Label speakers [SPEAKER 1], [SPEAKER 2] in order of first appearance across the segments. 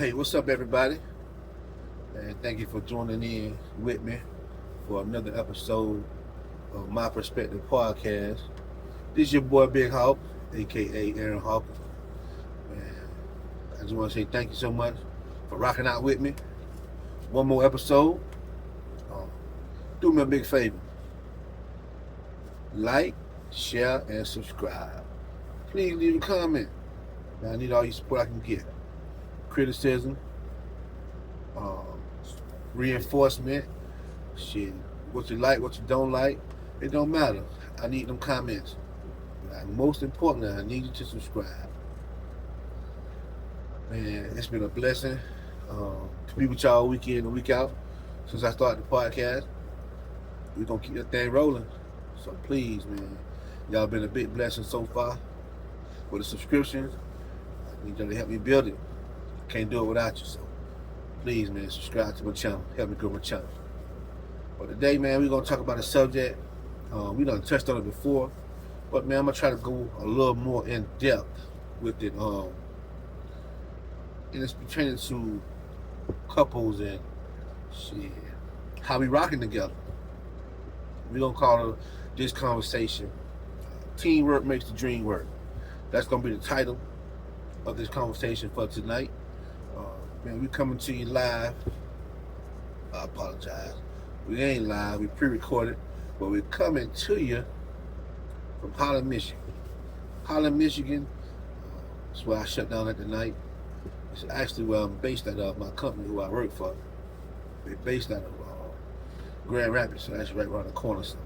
[SPEAKER 1] Hey, what's up, everybody? And thank you for joining in with me for another episode of My Perspective Podcast. This is your boy Big Hawk, aka Aaron Hawkins. And I just want to say thank you so much for rocking out with me. One more episode. Um, do me a big favor: like, share, and subscribe. Please leave a comment. I need all your support I can get. Criticism, um, reinforcement, shit. What you like, what you don't like, it don't matter. I need them comments. And most importantly, I need you to subscribe. Man, it's been a blessing to be with y'all week in and week out since I started the podcast. We're gonna keep that thing rolling. So please, man, y'all been a big blessing so far with the subscriptions. I need y'all to help me build it. Can't do it without you. So please, man, subscribe to my channel. Help me grow my channel. But today, man, we're gonna talk about a subject. We done touched on it before, but man, I'm gonna try to go a little more in depth with it. And it's pertaining to couples and shit, how we rocking together. We're gonna call this conversation "Teamwork Makes the Dream Work." That's gonna be the title of this conversation for tonight. Man, we coming to you live. I apologize. We ain't live. We pre-recorded, but we're coming to you from Holland, Michigan. Holland, Michigan. That's where I shut down at the night. It's actually where I'm based out of. My company, who I work for, we're based out of Grand Rapids, so that's right around the corner. So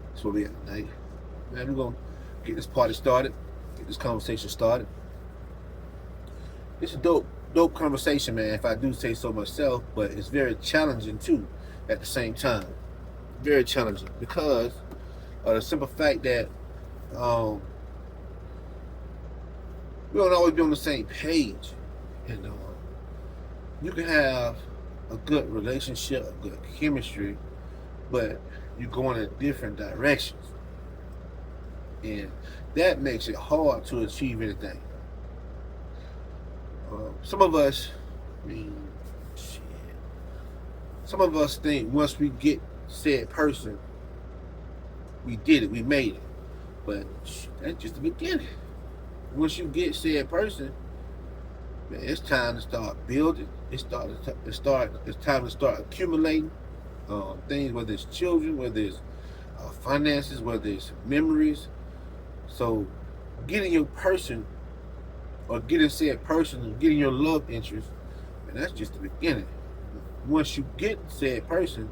[SPEAKER 1] that's where we at tonight. Man, we're gonna get this party started, get this conversation started. It's a dope conversation, man, if I do say so myself, but it's very challenging too at the same time. Very challenging because of the simple fact that we don't always be on the same page. And you can have a good relationship, a good chemistry, but you're going in different directions. And that makes it hard to achieve anything. Some of us, I mean, shit. Some of us think once we get said person, we did it, we made it. But that's just the beginning. Once you get said person, man, it's time to start building. It's time to start accumulating things, whether it's children, whether it's finances, whether it's memories. So, getting your person or getting said person and getting your love interest, and that's just the beginning. Once you get said person,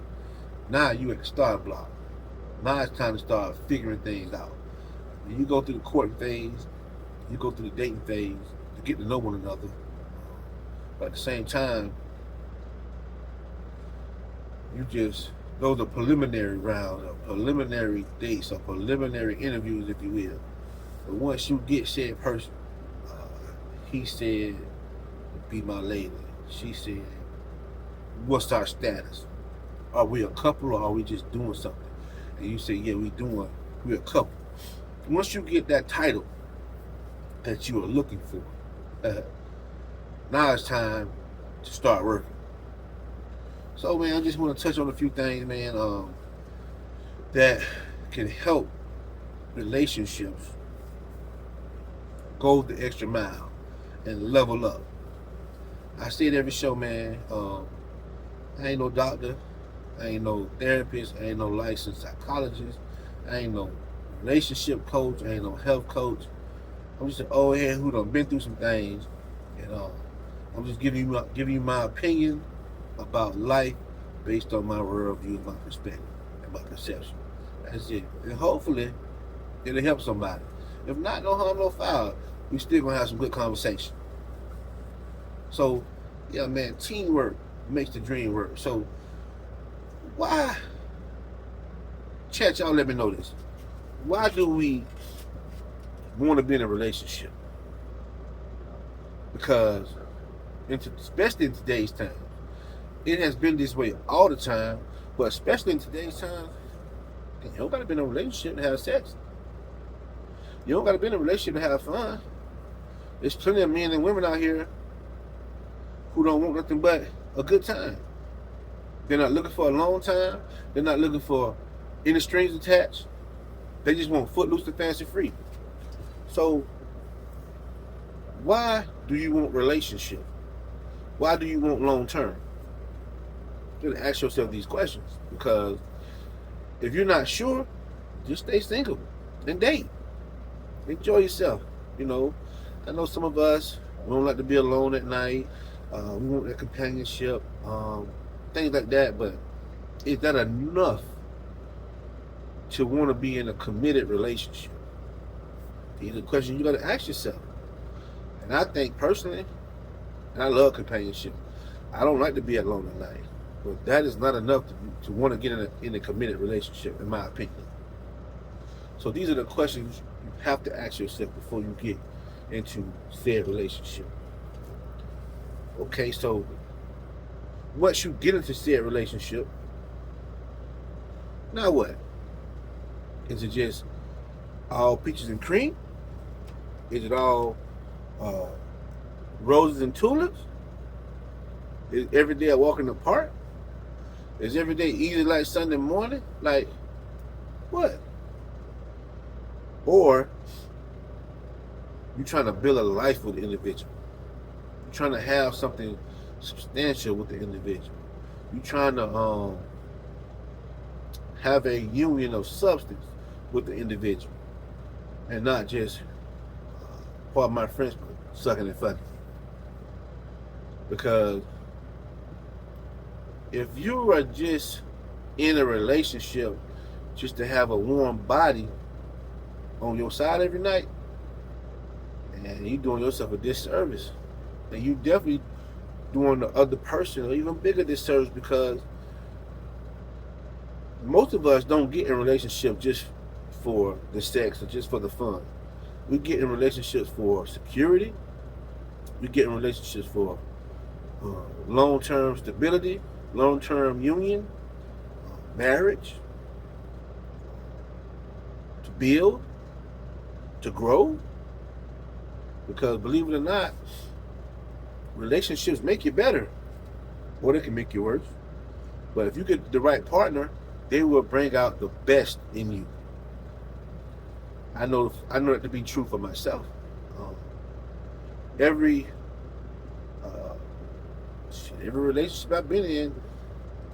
[SPEAKER 1] now you at the start block. Now it's time to start figuring things out. You go through the courting phase, you go through the dating phase to get to know one another. But at the same time, those are preliminary rounds, or preliminary dates, or preliminary interviews, if you will. But once you get said person, he said, be my lady. She said, what's our status? Are we a couple or are we just doing something? And you say, yeah, we're a couple. Once you get that title that you are looking for, now it's time to start working. So, man, I just want to touch on a few things, man, that can help relationships go the extra mile and level up. I say it every show, man. I ain't no doctor, I ain't no therapist, I ain't no licensed psychologist, I ain't no relationship coach, I ain't no health coach. I'm just an old head who done been through some things, and I'm just giving you my opinion about life based on my worldview, my perspective, and my perception. That's it. And hopefully, it'll help somebody. If not, no harm, no foul. We still gonna have some good conversation. So, yeah, man, teamwork makes the dream work. So, why, chat, y'all let me know this. Why do we want to be in a relationship? Because, especially in today's time, it has been this way all the time, but especially in today's time, you don't gotta be in a relationship to have sex. You don't gotta be in a relationship to have fun. There's plenty of men and women out here who don't want nothing but a good time. They're not looking for a long time. They're not looking for any strings attached. They just want footloose and fancy free. So why do you want relationship? Why do you want long term? You gotta ask yourself these questions, because if you're not sure, just stay single and date. Enjoy yourself. You know, I know some of us, we don't like to be alone at night. We want that companionship, things like that. But is that enough to want to be in a committed relationship? These are questions you got to ask yourself. And I think personally, and I love companionship, I don't like to be alone at night. But that is not enough to want to get in a committed relationship, in my opinion. So these are the questions you have to ask yourself before you get into said relationship. Okay, so once you get into said relationship, now what? Is it just all peaches and cream? Is it all roses and tulips? Is every day I walk in the park? Is every day easy like Sunday morning? Like, what? Or you're trying to build a life with the individual. You're trying to have something substantial with the individual. You're trying to have a union of substance with the individual, and not just, pardon my French, sucking and fucking. Because if you are just in a relationship just to have a warm body on your side every night, and you doing yourself a disservice, and you definitely doing the other person an even bigger disservice, because most of us don't get in relationships just for the sex or just for the fun. We get in relationships for security. We get in relationships for long-term stability, long-term union, marriage, to build, to grow. Because believe it or not, relationships make you better, or they can make you worse. But if you get the right partner, they will bring out the best in you. I know that to be true for myself. Every relationship I've been in,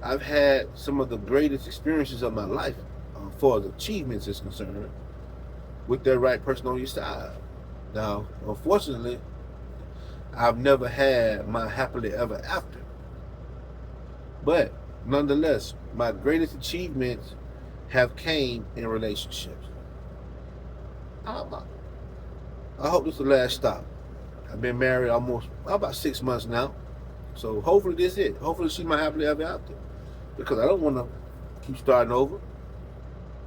[SPEAKER 1] I've had some of the greatest experiences of my life, as far as achievements is concerned, with that right person on your side. Now, unfortunately, I've never had my happily ever after. But nonetheless, my greatest achievements have came in relationships. I hope this is the last stop. I've been married almost about 6 months now. So hopefully this is it. Hopefully she's my happily ever after. Because I don't want to keep starting over.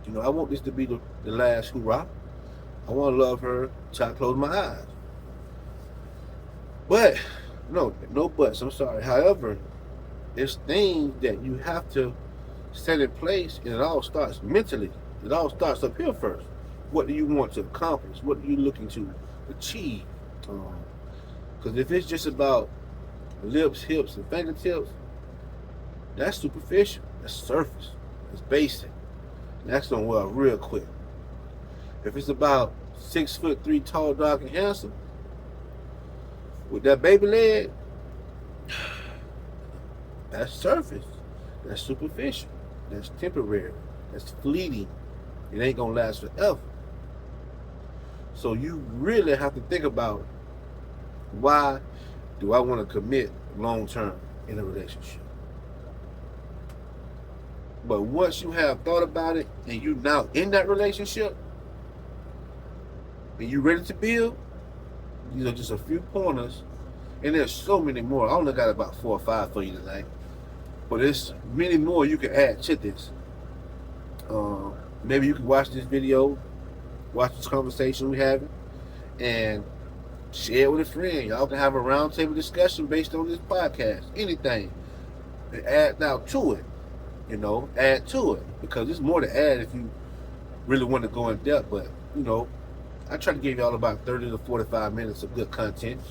[SPEAKER 1] You know, I want this to be the last hoorah. I want to love her till I close my eyes. But, no buts, I'm sorry. However, it's things that you have to set in place, and it all starts mentally. It all starts up here first. What do you want to accomplish? What are you looking to achieve? Because if it's just about lips, hips, and fingertips, that's superficial. That's surface. That's basic. And that's gonna wear real quick. If it's about 6'3" tall, dark, and handsome, with that baby leg, that's surface. That's superficial. That's temporary. That's fleeting. It ain't gonna last forever. So you really have to think about, why do I want to commit long term in a relationship? But once you have thought about it and you now in that relationship and you ready to build, these are just a few pointers, and there's so many more. I only got about 4 or 5 for you tonight, but there's many more you can add to this. Maybe you can watch this video, watch this conversation we're having, and share it with a friend. Y'all can have a roundtable discussion based on this podcast. Anything. And add now to it. You know, add to it. Because there's more to add if you really want to go in depth. But, you know, I try to give y'all about 30 to 45 minutes of good content.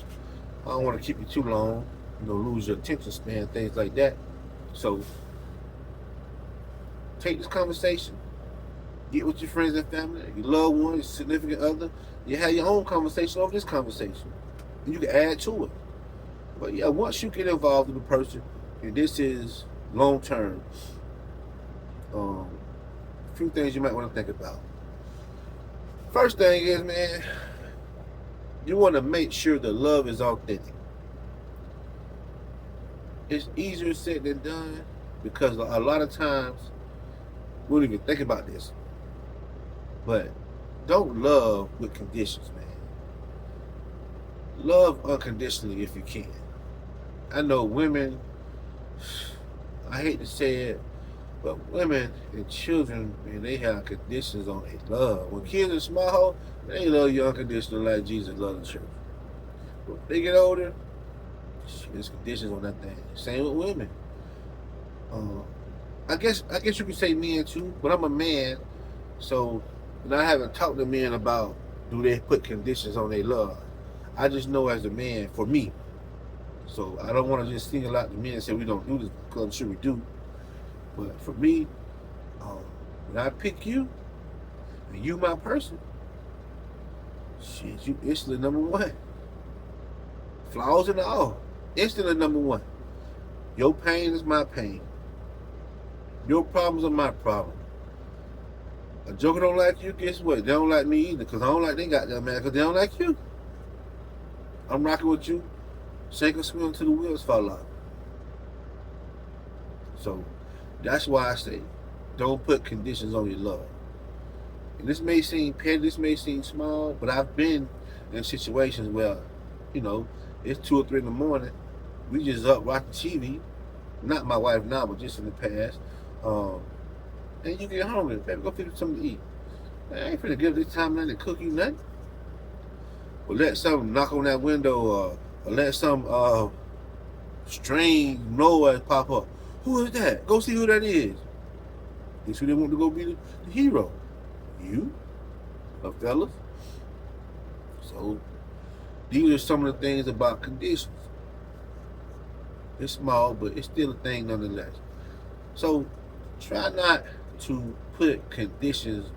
[SPEAKER 1] I don't want to keep you too long. lose your attention span, things like that. So take this conversation, get with your friends and family, your loved ones, your significant other. You have your own conversation over this conversation. And you can add to it. But yeah, once you get involved in the person, and this is long term, a few things you might want to think about. First thing is, man, you want to make sure the love is authentic. It's easier said than done because a lot of times we don't even think about this. But don't love with conditions, man. Love unconditionally if you can. I know women, I hate to say it, but women and children, man, they have conditions on their love. When kids are small, they love you unconditional like Jesus loved the church. But when they get older, there's conditions on that thing. Same with women. I guess you could say men too, but I'm a man, so I haven't talked to men about do they put conditions on their love. I just know as a man, for me. So I don't want to just single out the men and say we don't do this, because I'm sure we do. But for me, when I pick you, and you my person, shit, you instantly number one. Flaws and all, instantly number one. Your pain is my pain. Your problems are my problem. A joker don't like you, guess what? They don't like me either, because I don't like they goddamn man, because they don't like you. I'm rocking with you. Sink or swim till the wheels fall off. So that's why I say don't put conditions on your love. And this may seem petty, this may seem small, but I've been in situations where, it's 2 or 3 in the morning. We just up watching TV. Not my wife now, but just in the past. And you get hungry, baby, go pick up something to eat. Man, I ain't finna give this time nothing to cook you nothing. Or let something knock on that window, or let some strange noise pop up. Who is that? Go see who that is. Guess who they want to go be the hero? You, fellas. So these are some of the things about conditions. It's small, but it's still a thing nonetheless. So try not to put conditions.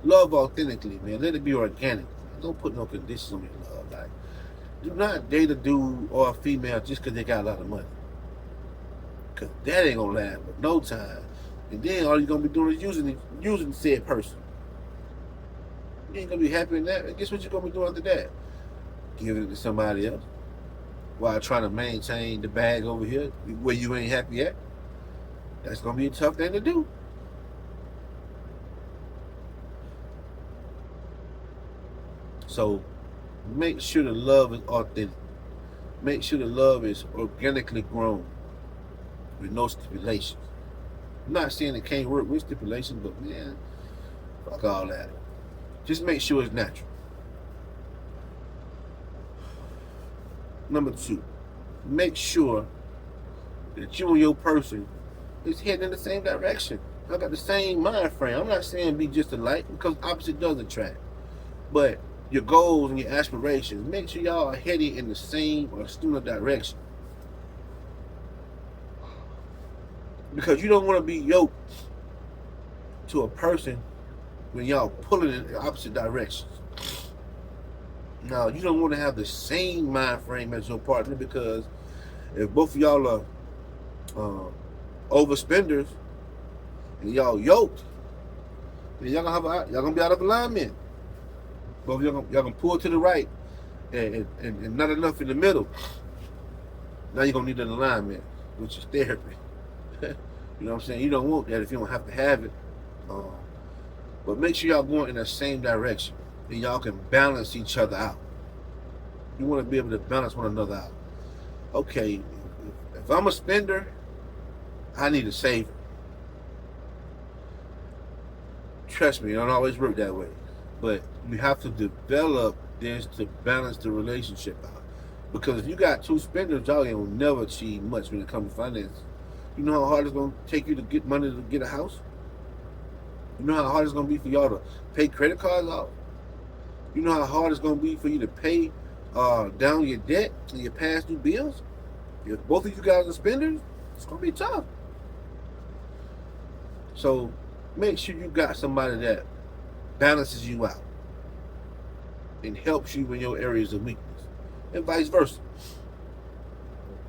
[SPEAKER 1] Love authentically, man. Let it be organic. Don't put no conditions on your love. Like, do not date a dude or a female just because they got a lot of money. Because that ain't going to last but no time. And then all you're going to be doing is using said person. You ain't going to be happy in that. And guess what you're going to be doing after that? Giving it to somebody else while trying to maintain the bag over here where you ain't happy at. That's going to be a tough thing to do. So make sure the love is authentic. Make sure the love is organically grown with no stipulations. I'm not saying it can't work with stipulations, but man, fuck all that. Just make sure it's natural. Number 2, make sure that you and your person is heading in the same direction. I got the same mind frame. I'm not saying be just alike, because opposite does attract. But your goals and your aspirations, make sure y'all are heading in the same or similar direction. Because you don't want to be yoked to a person when y'all pulling in opposite directions. Now, you don't want to have the same mind frame as your partner, because if both of y'all are overspenders and y'all yoked, then y'all gonna be out of alignment. But y'all gonna pull to the right and not enough in the middle. Now you're gonna need an alignment, which is therapy. You know what I'm saying? You don't want that if you don't have to have it. But make sure y'all going in the same direction, and y'all can balance each other out. You want to be able to balance one another out. Okay, if I'm a spender, I need a saver. Trust me, it don't always work that way. But you have to develop this to balance the relationship out. Because if you got 2 spenders, y'all ain't gonna never achieve much when it comes to finance. You know how hard it's gonna take you to get money to get a house? You know how hard it's gonna be for y'all to pay credit cards off? You know how hard it's gonna be for you to pay down your debt and your past due bills? If both of you guys are spenders, it's gonna be tough. So make sure you got somebody that balances you out and helps you in your areas of weakness, and vice versa.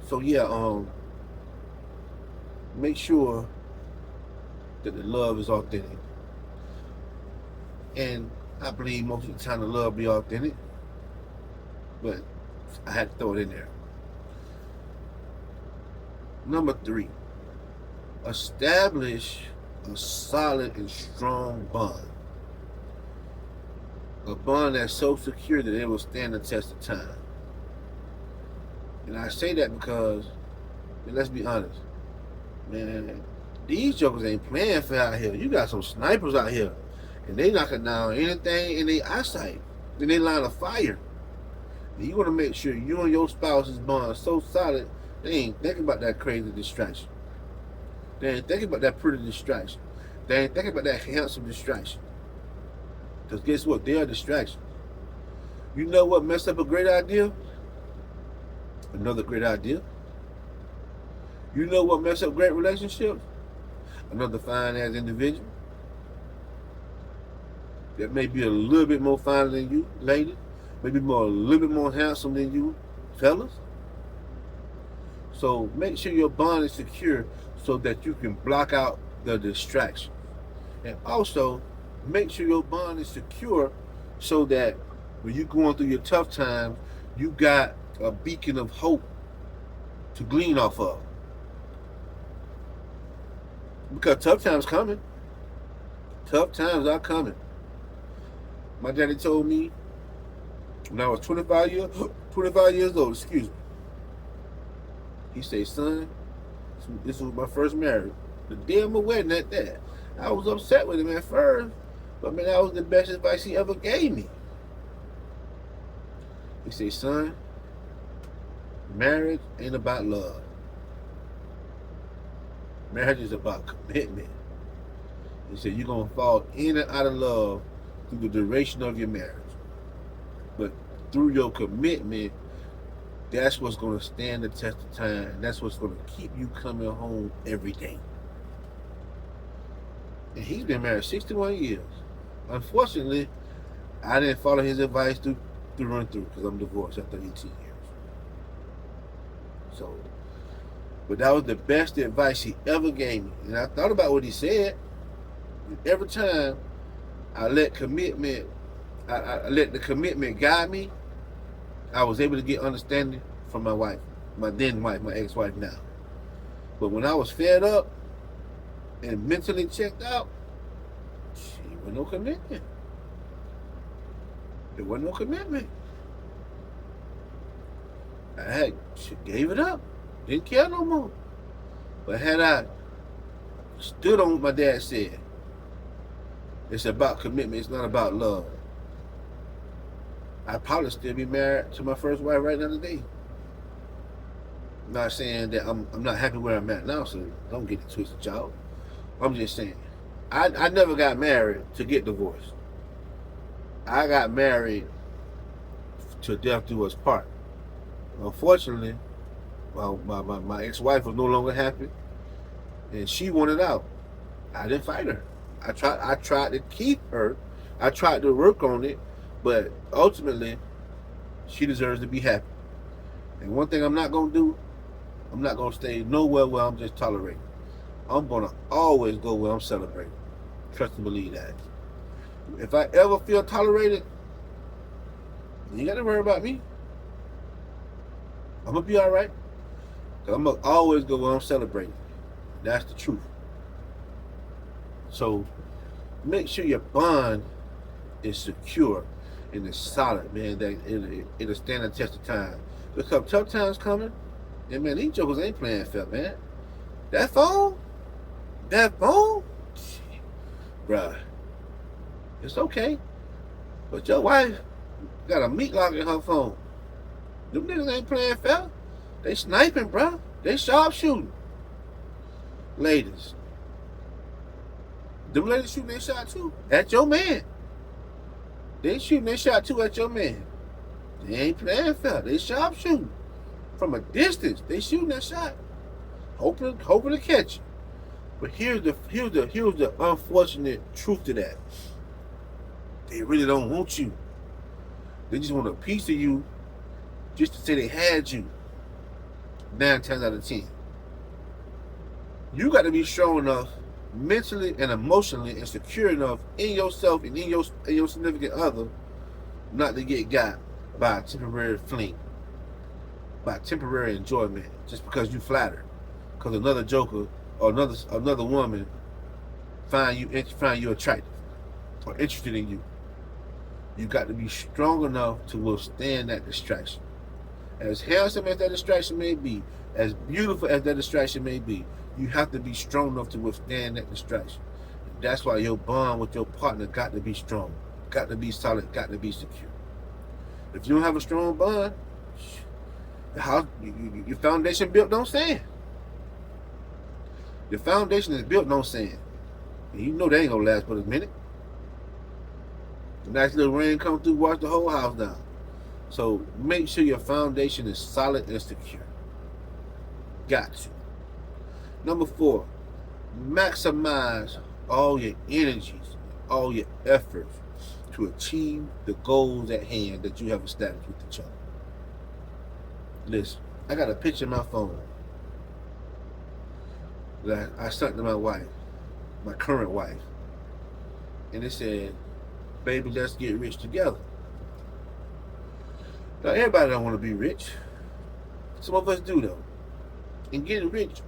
[SPEAKER 1] So yeah, make sure that the love is authentic. And I believe most of the time the love be authentic, but I had to throw it in there. Number 3, establish a solid and strong bond. A bond that's so secure that it will stand the test of time. And I say that because, man, let's be honest, man, these jokers ain't playing fair out here. You got some snipers out here, and they knocking down anything in their eyesight, in their line of fire. And you want to make sure you and your spouse's bond is so solid, they ain't thinking about that crazy distraction. They ain't thinking about that pretty distraction. They ain't thinking about that handsome distraction. Because guess what? They are distractions. You know what messed up a great idea? Another great idea. You know what messed up great relationships? Another fine-ass individual that may be a little bit more fine than you, lady. Maybe a little bit more handsome than you, fellas. So make sure your bond is secure so that you can block out the distraction. And also, make sure your bond is secure so that when you're going through your tough times, you got a beacon of hope to glean off of. Because tough times coming. Tough times are coming. My daddy told me when I was 25 years old, excuse me. He said, son, this was my first marriage. The day of my wedding at that. I was upset with him at first, but man, that was the best advice he ever gave me. He said, son, marriage ain't about love. Marriage is about commitment. He said, you're going to fall in and out of love through the duration of your marriage. But through your commitment, that's what's going to stand the test of time. And that's what's going to keep you coming home every day. And he's been married 61 years. Unfortunately, I didn't follow his advice through and through because I'm divorced after 18 years. So, but that was the best advice he ever gave me. And I thought about what he said. Every time I let commitment, I let the commitment guide me, I was able to get understanding from my wife, my then wife, my ex-wife now. But when I was fed up and mentally checked out, there was no commitment. There wasn't no commitment. She gave it up. Didn't care no more. But had I stood on what my dad said, it's about commitment, it's not about love, I'd probably still be married to my first wife right now today. I'm not saying that I'm not happy where I'm at now, so don't get it twisted, y'all. I'm just saying, I never got married to get divorced. I got married to death do us part. Unfortunately, my ex-wife was no longer happy, and she wanted out. I didn't fight her. I tried to keep her. I tried to work on it, but ultimately, she deserves to be happy. And one thing I'm not going to do, I'm not going to stay nowhere where I'm just tolerating. I'm going to always go where I'm celebrating. Trust and believe that. If I ever feel tolerated, you got to worry about me. I'm going to be all right. Because I'm going to always go where I'm celebrating. That's the truth. So make sure your bond is secure and it's solid, man, that it'll stand the test of time. Because tough times coming, and man, these jokers ain't playing fair, man. That phone, bruh, it's okay. But your wife got a meat lock in her phone. Them niggas ain't playing fair. They sniping, bruh. They sharpshooting. Ladies, them ladies shooting their shot too at your man. They shooting their shot too at your man. They ain't playing fair. They sharpshooting. from a distance. They shooting that shot, hoping to catch you. But here's the unfortunate truth to that. They really don't want you. They just want a piece of you, just to say they had you. 9 times out of 10. You got to be strong enough, mentally and emotionally, and secure enough in yourself and in your significant other, not to get got by a temporary fling, by temporary enjoyment, just because you flattered, because another joker or another woman find you attractive or interested in you. You got to be strong enough to withstand that distraction. As handsome as that distraction may be, as beautiful as that distraction may be, you have to be strong enough to withstand that distraction. That's why your bond with your partner got to be strong, got to be solid, got to be secure. If you don't have a strong bond, your foundation built on sand. The foundation is built on sand. And you know they ain't gonna last but a minute. The nice little rain come through, wash the whole house down. So make sure your foundation is solid and secure. Got to. Number 4, maximize all your energies, all your efforts to achieve the goals at hand that you have established with each other. Listen, I got a picture in my phone that I sent to my wife, my current wife, and it said, "Baby, let's get rich together." Now, everybody don't want to be rich. Some of us do, though. And getting rich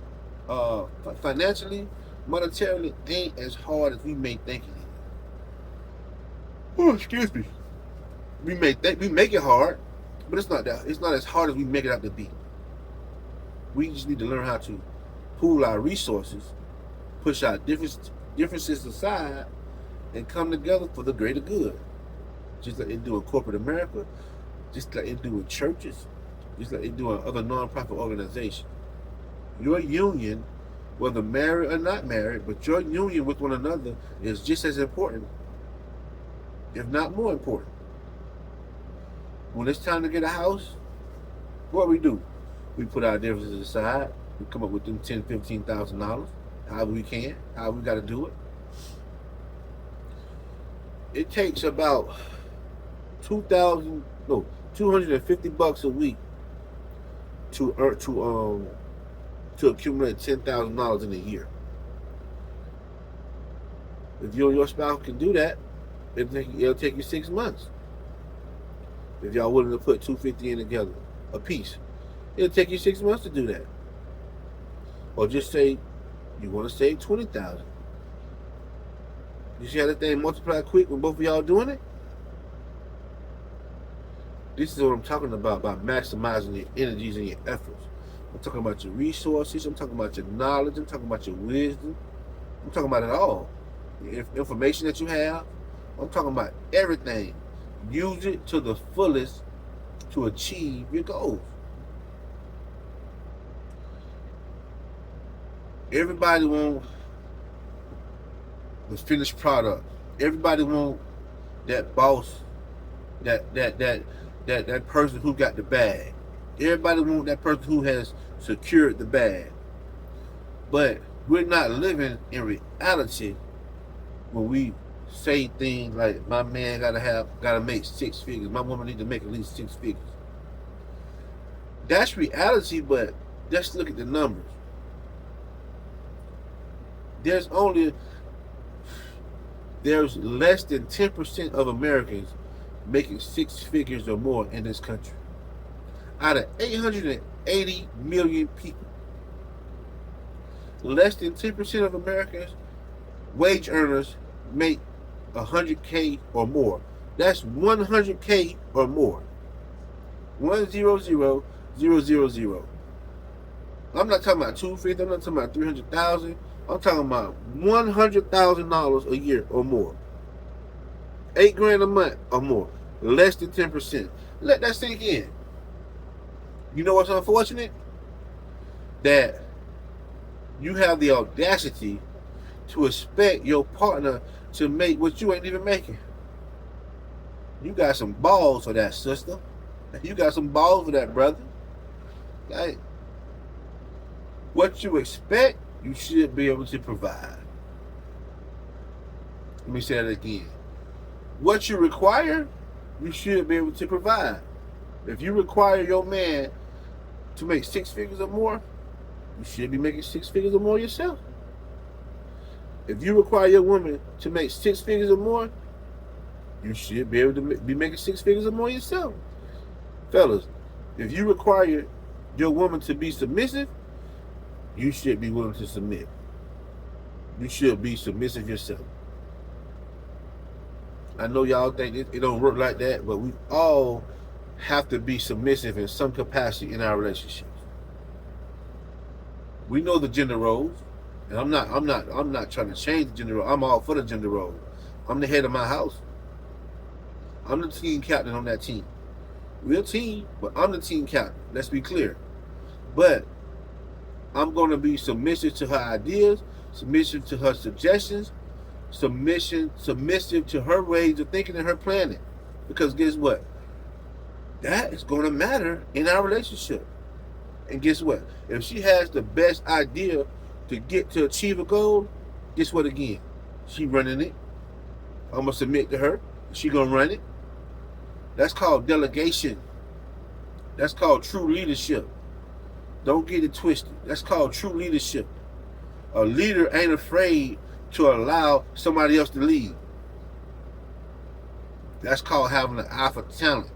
[SPEAKER 1] financially, monetarily, ain't as hard as we may think it is. Oh, excuse me. We make it hard, but it's not as hard as we make it out to be. We just need to learn how to pool our resources, push our differences aside, and come together for the greater good. Just like they do in corporate America, just like they do in churches, just like they do in other non-profit organizations. Your union, whether married or not married, but your union with one another is just as important, if not more important. When it's time to get a house, what do? We put our differences aside. We come up with them $10,000, $15,000, however we can, however we got to do it. It takes about $250 a week to accumulate $10,000 in a year. If you and your spouse can do that, it'll take you 6 months. If y'all willing to put $250 in together a piece, it'll take you 6 months to do that. Or just say you want to save $20,000. You see how that thing multiply quick when both of y'all doing it? This is what I'm talking about by maximizing your energies and your efforts. I'm talking about your resources. I'm talking about your knowledge. I'm talking about your wisdom. I'm talking about it all. The information that you have. I'm talking about everything. Use it to the fullest to achieve your goals. Everybody wants the finished product. Everybody wants that boss, that person who got the bag. Everybody wants that person who has secured the bag. But we're not living in reality when we say things like, my man gotta make 6 figures. My woman need to make at least 6 figures. That's reality, but just look at the numbers. There's less than 10% of Americans making 6 figures or more in this country. Out of 880 million people, less than 10% of Americans, wage earners, make $100K or more. That's $100K or more. 100,000. I'm not talking about $250. I'm not talking about $300,000. I'm talking about $100,000 a year or more. $8,000 a month or more. Less than 10%. Let that sink in. You know what's unfortunate? That you have the audacity to expect your partner to make what you ain't even making. You got some balls for that, sister. You got some balls for that, brother. Like, what you expect, you should be able to provide. Let me say that again. What you require, you should be able to provide. If you require your man to make 6 figures or more, you should be making 6 figures or more yourself. If you require your woman to make 6 figures or more, you should be able to be making 6 figures or more yourself. Fellas, if you require your woman to be submissive, you should be willing to submit. You should be submissive yourself. I know y'all think it don't work like that, but we all have to be submissive in some capacity in our relationships. We know the gender roles, and I'm not trying to change the gender role. I'm all for the gender role. I'm the head of my house. I'm the team captain on that team. We're a team, but I'm the team captain. Let's be clear. But I'm going to be submissive to her ideas, submissive to her suggestions, submissive to her ways of thinking and her planning. Because guess what? That is going to matter in our relationship. And guess what? If she has the best idea to achieve a goal, guess what again? She running it. I'm going to submit to her. She going to run it. That's called delegation. That's called true leadership. Don't get it twisted. That's called true leadership. A leader ain't afraid to allow somebody else to lead. That's called having an eye for talent.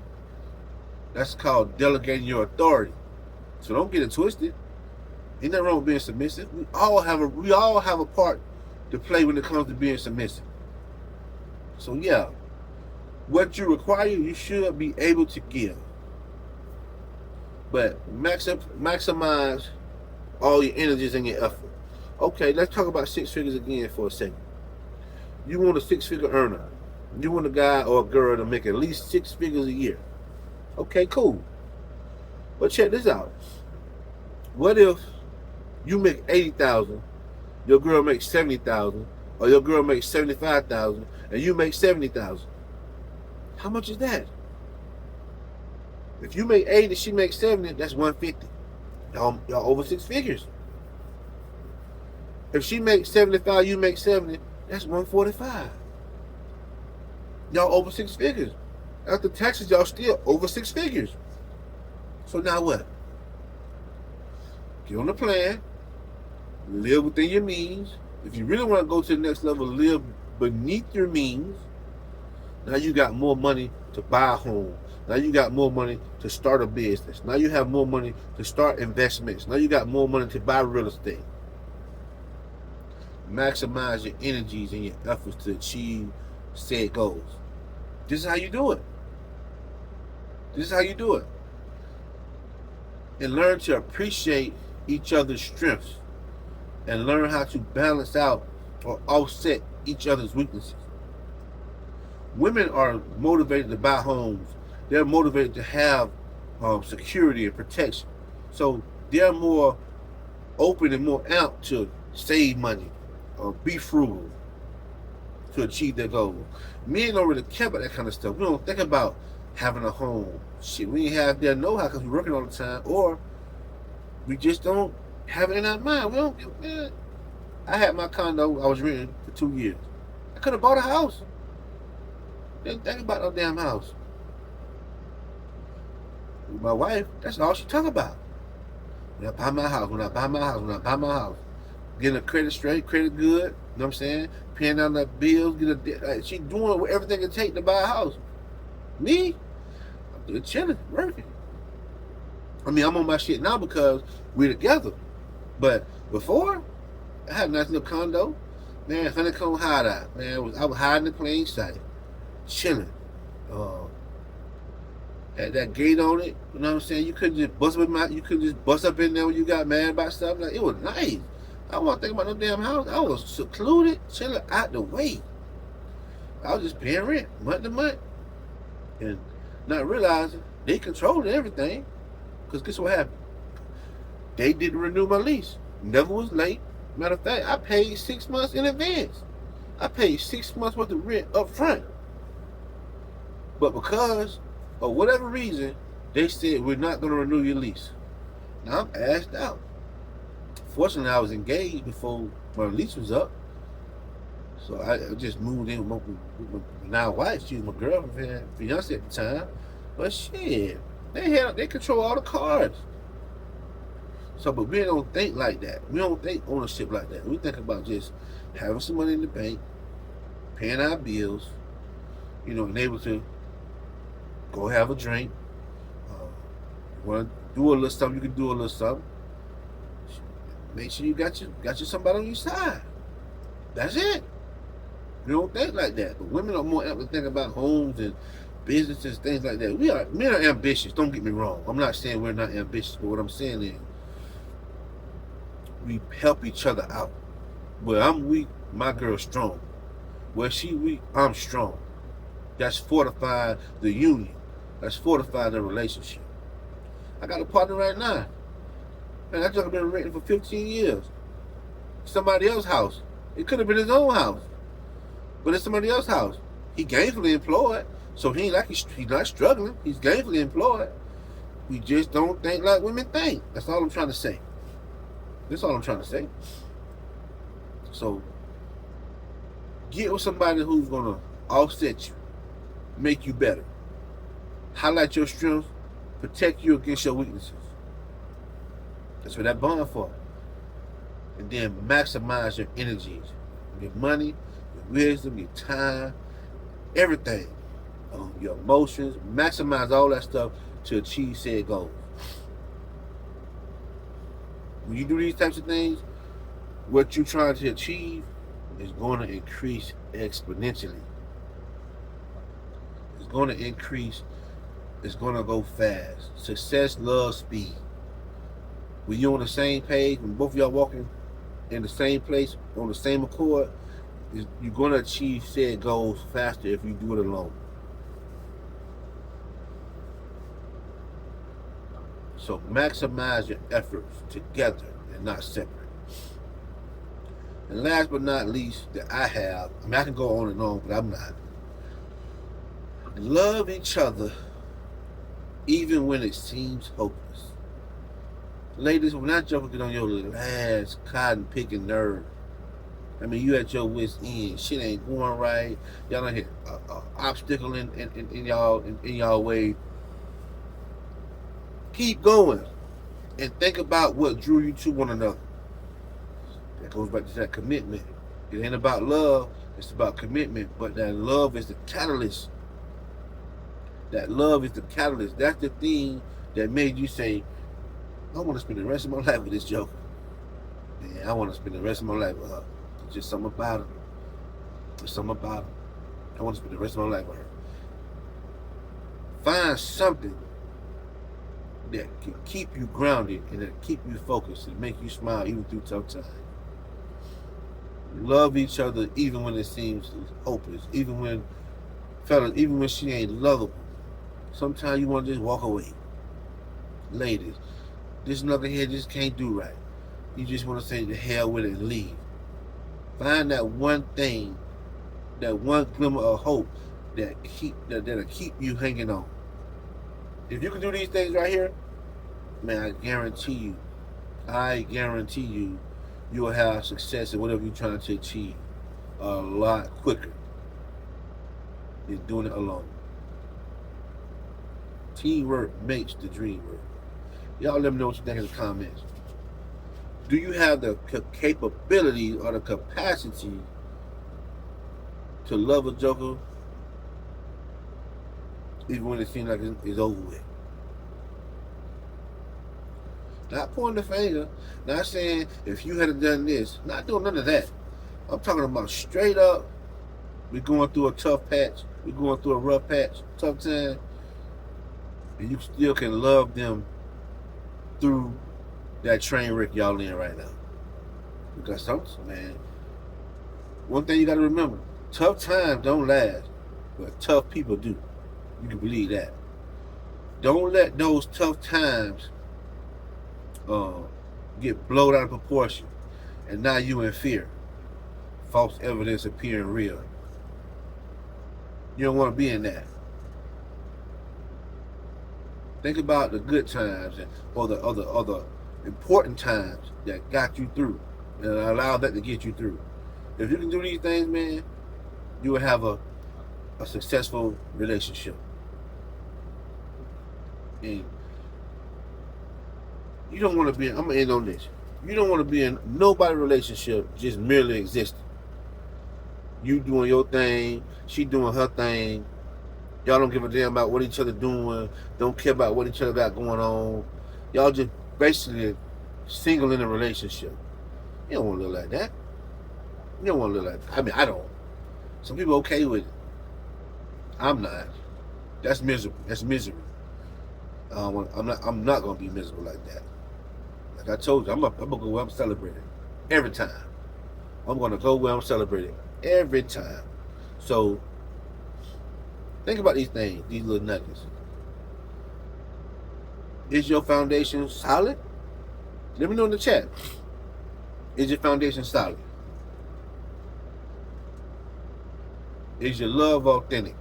[SPEAKER 1] That's called delegating your authority. So don't get it twisted. Ain't nothing wrong with being submissive. We all have a part to play when it comes to being submissive. So yeah, what you require, you should be able to give. But maximize all your energies and your effort. Okay, let's talk about 6 figures again for a second. You want a 6-figure earner. You want a guy or a girl to make at least 6 figures a year. Okay, cool. But check this out. What if you make $80,000, your girl makes $70,000, or your girl makes $75,000, and you make $70,000? How much is that? If you make 80, she makes 70, that's 150. Y'all over 6 figures. If she makes 75, you make 70, that's 145. Y'all over 6 figures. After taxes, y'all still over 6 figures. So now what? Get on the plan. Live within your means. If you really want to go to the next level, live beneath your means. Now you got more money to buy a home. Now you got more money to start a business. Now you have more money to start investments. Now you got more money to buy real estate. Maximize your energies and your efforts to achieve said goals. This is how you do it. This is how you do it. And learn to appreciate each other's strengths. And learn how to balance out or offset each other's weaknesses. Women are motivated to buy homes. They're motivated to have security and protection. So they're more open and more amped to save money or be frugal to achieve their goals. Men don't really care about that kind of stuff. We don't think about having a home. Shit, we ain't have their know-how because we're working all the time, or we just don't have it in our mind. We don't. Man, I had my condo I was renting for 2 years. I could have bought a house. Didn't think about no damn house. With my wife, that's all she talk about. When I buy my house, when I buy my house, when I buy my house. Getting a credit straight, credit good, you know what I'm saying? Paying down the bills, she doing everything it takes to buy a house. Me, I'm just chilling, working. I mean, I'm on my shit now because we're together. But before, I had a nice little condo. Man, honeycomb hideout. Man, I was hiding in plain sight. Chilling. Had that gate on it, you know what I'm saying? You couldn't just bust up in there when you got mad about stuff. Like, it was nice. I wasn't thinking about no damn house. I was secluded, chilling out the way. I was just paying rent month to month. And not realizing they controlled everything. Because guess what happened? They didn't renew my lease. Never was late. Matter of fact, I paid 6 months in advance. I paid 6 months worth of rent up front. But because of whatever reason, they said, we're not going to renew your lease. Now I'm asked out. Fortunately, I was engaged before my lease was up. So I just moved in with my now wife. She was my girlfriend, fiance at the time. But shit, they control all the cards. So, but we don't think like that. We don't think ownership like that. We think about just having some money in the bank, paying our bills, and able to go have a drink. Want to do a little something? You can do a little something. Make sure you got you somebody on your side. That's it. We don't think like that. But women are more apt to think about homes and businesses, things like that. Men are ambitious. Don't get me wrong. I'm not saying we're not ambitious, but what I'm saying is we help each other out. Where I'm weak, my girl's strong. Where she weak, I'm strong. That's fortified the union. That's fortified the relationship. I got a partner right now. Man, that junk been renting for 15 years. Somebody else's house. It could have been his own house. But it's somebody else's house. He gainfully employed. So he ain't like he's not struggling. He's gainfully employed. We just don't think like women think. That's all I'm trying to say. That's all I'm trying to say. So get with somebody who's gonna offset you, make you better, highlight your strengths, protect you against your weaknesses. That's what that bond for. And then maximize your energies, your money, your wisdom, your time, everything, your emotions. Maximize all that stuff to achieve said goals. When you do these types of things, what you're trying to achieve is going to increase exponentially. It's going to increase. It's going to go fast. Success loves speed. When you're on the same page, when both of y'all walking in the same place, on the same accord, you're going to achieve said goals faster if you do it alone. So maximize your efforts together and not separate. And last but not least, that I can go on and on, but I'm not. Love each other even when it seems hopeless. Ladies, when that joker get on your last cotton picking nerve, I mean, you at your wit's end. Shit ain't going right. Y'all don't hit obstacle in y'all way. Keep going and think about what drew you to one another. That goes back to that commitment. It ain't about love, it's about commitment. But that love is the catalyst. That love is the catalyst. That's the thing that made you say, I want to spend the rest of my life with this joker. Man, I want to spend the rest of my life with her. There's just something about her. There's something about her. I want to spend the rest of my life with her. Find something that can keep you grounded and that keep you focused and make you smile even through tough times. Love each other even when it seems hopeless. Even when she ain't lovable. Sometimes you want to just walk away. Ladies, this knucklehead just can't do right. You just want to say the hell with it and leave. Find that one thing, that one glimmer of hope that'll keep you hanging on. If you can do these things right here, man, I guarantee you, you'll have success in whatever you're trying to achieve a lot quicker than doing it alone. Teamwork makes the dream work. Y'all let me know what you think in the comments. Do you have the capability or the capacity to love a joker even when it seems like it's over with? Not pointing the finger, not saying if you had done this, not doing none of that. I'm talking about straight up, we're going through a tough patch, we're going through a rough patch, tough time, and you still can love them through that train wreck y'all in right now. Because something, man, one thing you got to remember, tough times don't last, but tough people do. You can believe that. Don't let those tough times get blown out of proportion, and now you in fear. False evidence appearing real. You don't want to be in that. Think about the good times or the important times that got you through and allowed that to get you through. If you can do these things, man, you will have a successful relationship. And you don't want to be, I'm going to end on this. You don't want to be in nobody relationship just merely existing. You doing your thing, she doing her thing. Y'all don't give a damn about what each other doing. Don't care about what each other got going on. Y'all just basically single in a relationship. You don't want to live like that. You don't want to live like that. I mean, I don't. Some people okay with it. I'm not. That's miserable. That's misery. I'm not gonna be miserable like that. Like I told you, I'm gonna go where I'm celebrating every time. I'm gonna go where I'm celebrating every time. So think about these things, these little nuggets. Is your foundation solid? Let me know in the chat. Is your foundation solid? Is your love authentic?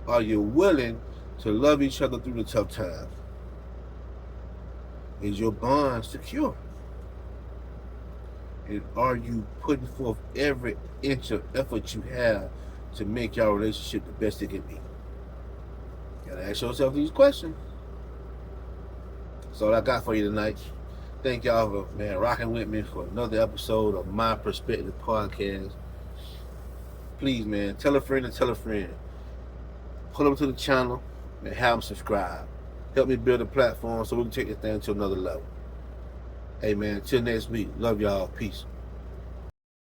[SPEAKER 1] Are you willing to love each other through the tough times? Is your bond secure? And are you putting forth every inch of effort you have to make your relationship the best it can be? You gotta ask yourself these questions. That's all I got for you tonight. Thank y'all for, man, rocking with me for another episode of My Perspective Podcast. Please, man, tell a friend and tell a friend. Pull them to the channel and have them subscribe. Help me build a platform so we can take this thing to another level. Hey, man, until next week. Love y'all. Peace.